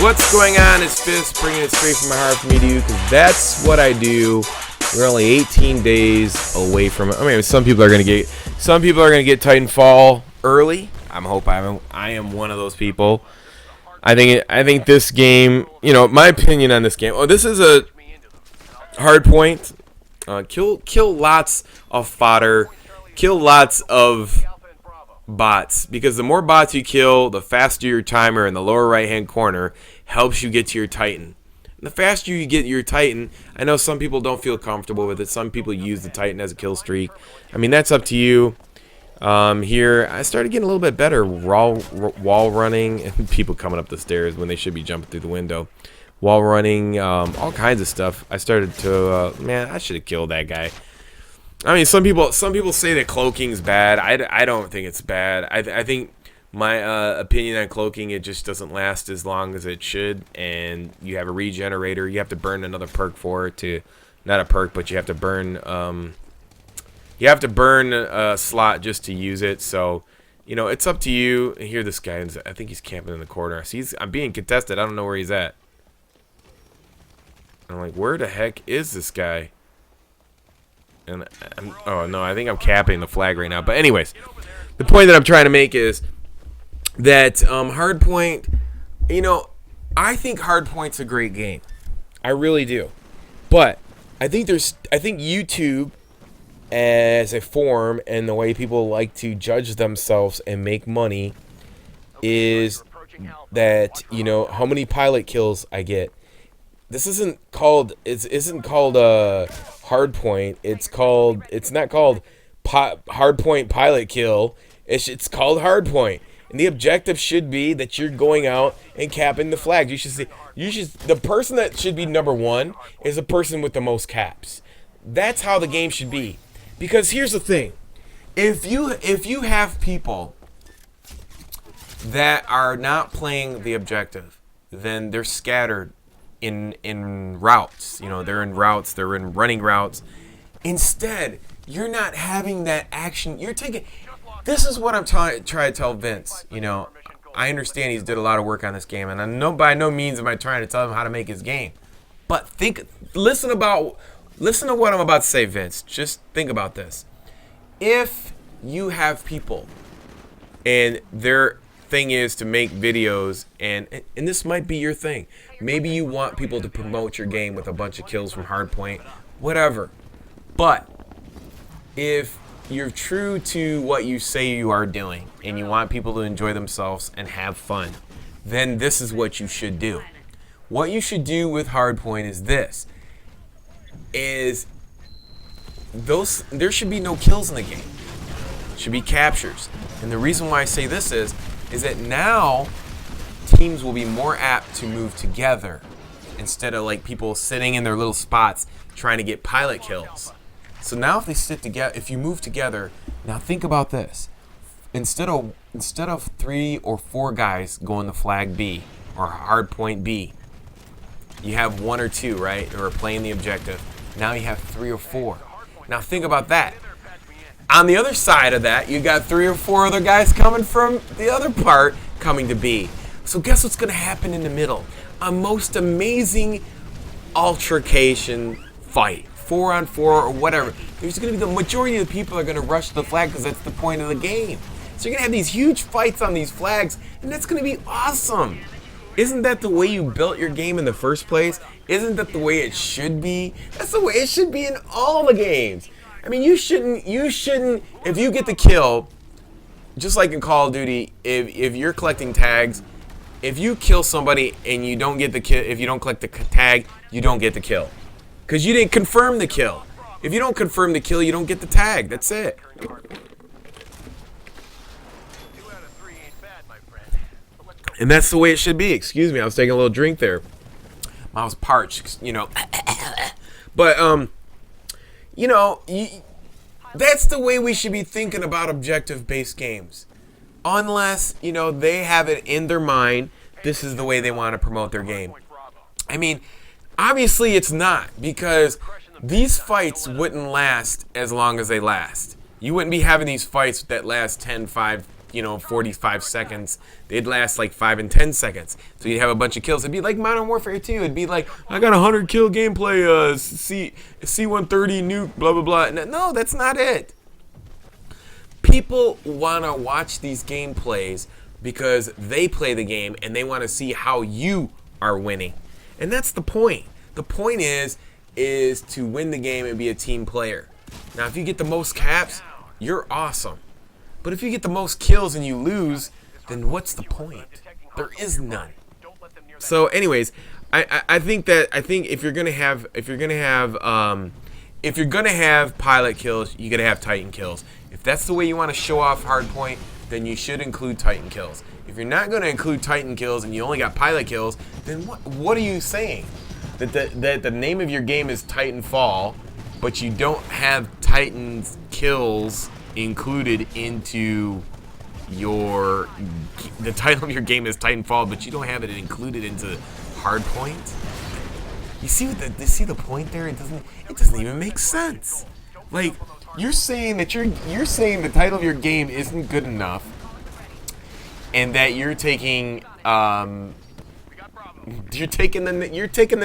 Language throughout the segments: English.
what's going on? It's Fist, bringing it straight from my heart for me to you, because that's what I do. We're only 18 days away from it. I mean, some people are gonna get Titanfall early. I am one of those people. I think this game, you know, my opinion on this game. Oh, this is a Harpoint. Kill lots of fodder. Kill lots of bots, because the more bots you kill, the faster your timer in the lower right hand corner helps you get to your Titan. And the faster you get your Titan, I know some people don't feel comfortable with it. Some people use the Titan as a kill streak. I mean, that's up to you. Here I started getting a little bit better wall running, and people coming up the stairs when they should be jumping through the window. Wall running, all kinds of stuff. I started to man, I should have killed that guy. I mean, some people say that cloaking is bad. I don't think it's bad. I think my opinion on cloaking, it just doesn't last as long as it should, and you have a regenerator. You have to burn another perk for it to, not a perk, but you have to burn a slot just to use it. So, you know, it's up to you. And here, this guy, I think he's camping in the corner. See, I'm being contested. I don't know where he's at. I'm like, where the heck is this guy? And oh no, I think I'm capping the flag right now. But anyways, the point that I'm trying to make is that Hardpoint, you know, I think Hardpoint's a great game. I really do. But I think YouTube as a form and the way people like to judge themselves and make money is that, you know, how many pilot kills I get. This isn't called Hardpoint. It's not called Hardpoint pilot kill. It's called Hardpoint, and the objective should be that you're going out and capping the flag. The person that should be number one is the person with the most caps. That's how the game should be. Because here's the thing: if you have people that are not playing the objective, then they're scattered in routes. You know, they're in routes, they're in running routes. Instead, you're not having that action. You're taking, this is what I'm trying to tell Vince. You know, I understand he's did a lot of work on this game, and I know by no means am I trying to tell him how to make his game. But listen to what I'm about to say, Vince. Just think about this. If you have people and their thing is to make videos, and this might be your thing. Maybe you want people to promote your game with a bunch of kills from Hardpoint, whatever. But if you're true to what you say you are doing and you want people to enjoy themselves and have fun, then this is what you should do. What you should do with Hardpoint is this. There should be no kills in the game. It should be captures. And the reason why I say this is that now teams will be more apt to move together instead of like people sitting in their little spots trying to get pilot kills. So now if they sit together, if you move together, now think about this. Instead of 3 or 4 guys going to flag B or Hardpoint B, you have 1 or 2, right, who are playing the objective. Now you have 3 or 4. Now think about that. On the other side of that, you got 3 or 4 other guys coming from the other part coming to B. So guess what's going to happen in the middle? A most amazing altercation fight. 4-on-4 or whatever. There's going to be the majority of the people are going to rush the flag because that's the point of the game. So you're going to have these huge fights on these flags, and that's going to be awesome. Isn't that the way you built your game in the first place? Isn't that the way it should be? That's the way it should be in all the games. I mean, you shouldn't, if you get the kill, just like in Call of Duty, if you're collecting tags, if you kill somebody and you don't get the kill, if you don't collect the tag, you don't get the kill. Because you didn't confirm the kill. If you don't confirm the kill, you don't get the tag. That's it. And that's the way it should be. Excuse me, I was taking a little drink there. I was parched, you know. But, you know, that's the way we should be thinking about objective-based games. Unless, you know, they have it in their mind, this is the way they want to promote their game. I mean, obviously it's not, because these fights wouldn't last as long as they last. You wouldn't be having these fights that last 10, 5, 45 seconds. They'd last like 5 and 10 seconds. So you'd have a bunch of kills. It'd be like Modern Warfare 2. It'd be like, I got 100 kill gameplay, C-130 nuke, blah, blah, blah. No, that's not it. People want to watch these gameplays because they play the game and they want to see how you are winning. And that's the point. The point is to win the game and be a team player. Now, if you get the most caps, you're awesome. But if you get the most kills and you lose, then what's the point? There is none. So, anyways, I think if you're gonna have pilot kills, you gotta have Titan kills. If that's the way you want to show off Hardpoint, then you should include Titan kills. If you're not gonna include Titan kills and you only got pilot kills, then what are you saying? That the name of your game is Titanfall, but you don't have Titan's kills included into the title of your game is Titanfall, but you don't have it included into Hardpoint. You see the point there? It doesn't even make sense. Like, you're saying the title of your game isn't good enough, and that you're taking the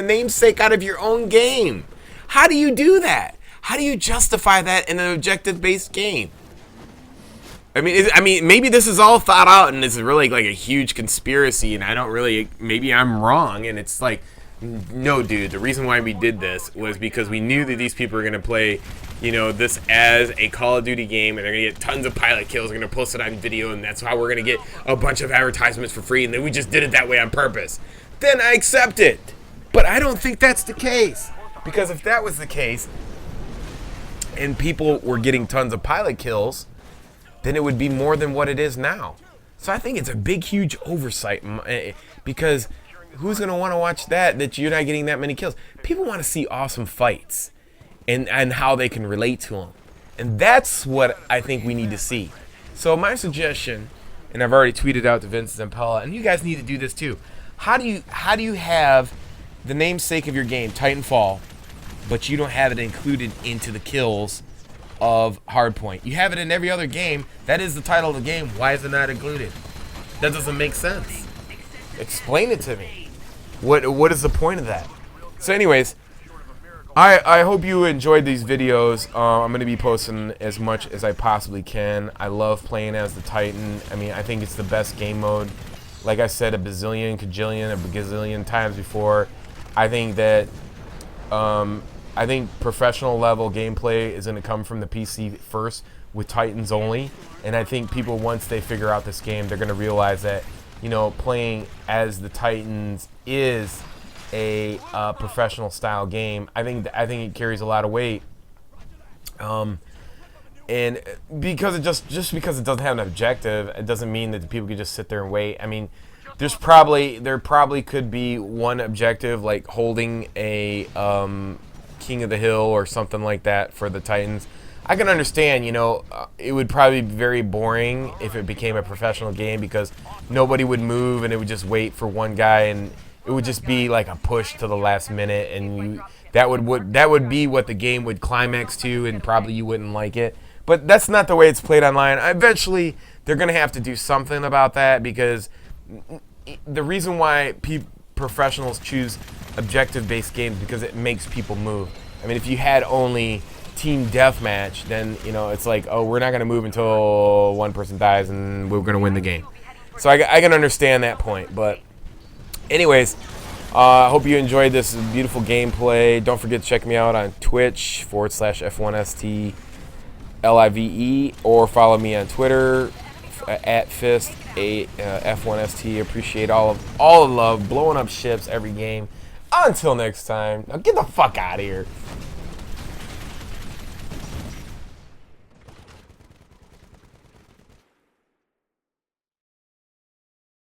namesake out of your own game. How do you do that? How do you justify that in an objective-based game? I mean, maybe this is all thought out and this is really like a huge conspiracy, and maybe I'm wrong, and it's like, no, dude, the reason why we did this was because we knew that these people were going to play, this as a Call of Duty game, and they're going to get tons of pilot kills, they're going to post it on video, and that's how we're going to get a bunch of advertisements for free, and then we just did it that way on purpose. Then I accept it. But I don't think that's the case. Because if that was the case, and people were getting tons of pilot kills, then it would be more than what it is now. So I think it's a big, huge oversight, because who's going to want to watch that you're not getting that many kills? People want to see awesome fights and how they can relate to them. And that's what I think we need to see. So my suggestion, and I've already tweeted out to Vince Zampella, and you guys need to do this too. How do you have the namesake of your game, Titanfall, but you don't have it included into the kills of Hardpoint? You have it in every other game. That is the title of the game. Why is it not included? That doesn't make sense. Explain it to me. What is the point of that? So anyways, I hope you enjoyed these videos. I'm going to be posting as much as I possibly can. I love playing as the Titan. I mean, I think it's the best game mode. Like I said a gazillion times before, I think that professional level gameplay is going to come from the PC first with Titans only. And I think people, once they figure out this game, they're going to realize that, playing as the Titans is a professional style game. I think it carries a lot of weight. And because just because it doesn't have an objective, it doesn't mean that the people can just sit there and wait. I mean, there probably could be one objective, like holding a King of the Hill or something like that for the Titans. I can understand, it would probably be very boring if it became a professional game because nobody would move and it would just wait for one guy, and it would just be like a push to the last minute, and that would be what the game would climax to, and probably you wouldn't like it. But that's not the way it's played online. Eventually, they're going to have to do something about that, because the reason why professionals choose objective-based games because it makes people move. I mean, if you had only team deathmatch, then it's like, oh, we're not going to move until one person dies, and we're going to win the game. So I can understand that point. But anyways, I hope you enjoyed this beautiful gameplay. Don't forget to check me out on Twitch /F1ST LIVE, or follow me on Twitter at Fist F1ST. Appreciate all the love, blowing up ships every game. Until next time, now get the fuck out of here.